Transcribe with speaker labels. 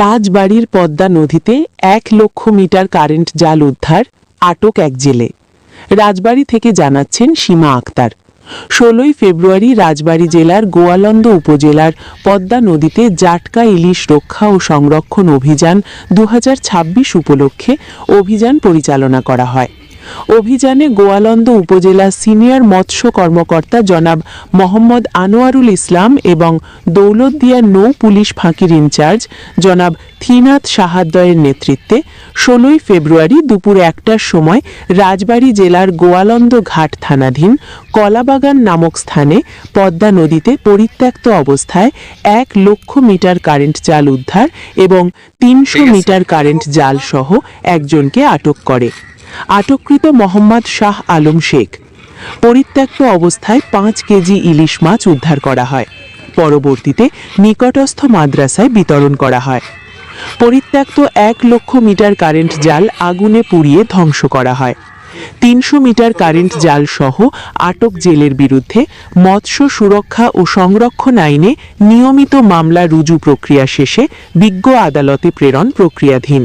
Speaker 1: রাজবাড়ির পদ্মা নদীতে 1,00,000 metre current জাল উদ্ধার, আটক এক জেলে। রাজবাড়ী থেকে জানাচ্ছেন সীমা আক্তার। 16 ফেব্রুয়ারি রাজবাড়ী জেলার গোয়ালন্দ উপজেলার পদ্মা নদীতে জাটকা ইলিশ রক্ষা ও সংরক্ষণ অভিযান 2026 উপলক্ষে অভিযান পরিচালনা করা হয়। অভিযানে গোয়ালন্দ উপজেলা সিনিয়র মৎস্য কর্মকর্তা জনাব মোহাম্মদ আনোয়ারুল ইসলাম এবং দৌলতদিয়া নৌ পুলিশ ফাঁকির ইনচার্জ জনাব থিনাত সাহাদ্দয়ের নেতৃত্বে 16 ফেব্রুয়ারি দুপুর 1টার সময় রাজবাড়ী জেলার গোয়ালন্দ ঘাট থানাধীন কলাবাগান নামক স্থানে পদ্মা নদীতে পরিত্যক্ত অবস্থায় 1,00,000 মিটার কারেন্ট জাল উদ্ধার এবং 300 মিটার কারেন্ট জাল সহ একজনকে আটক করে। আটককৃত মোহাম্মদ শাহ আলম শেখ। পরিত্যক্ত অবস্থায় 5 কেজি ইলিশ মাছ উদ্ধার করা হয়। পরবর্তীতে নিকটস্থ মাদ্রাসায় বিতরণ করা হয়। পরিত্যক্ত 1,00,000 মিটার কারেন্ট জাল আগুনে পুড়িয়ে ধ্বংস করা হয়। 300 মিটার কারেন্ট জাল সহ আটক জেলের বিরুদ্ধে মৎস্য সুরক্ষা ও সংরক্ষণ আইনে নিয়মিত মামলা রুজু প্রক্রিয়া শেষে বিজ্ঞ আদালতে প্রেরণ প্রক্রিয়াধীন।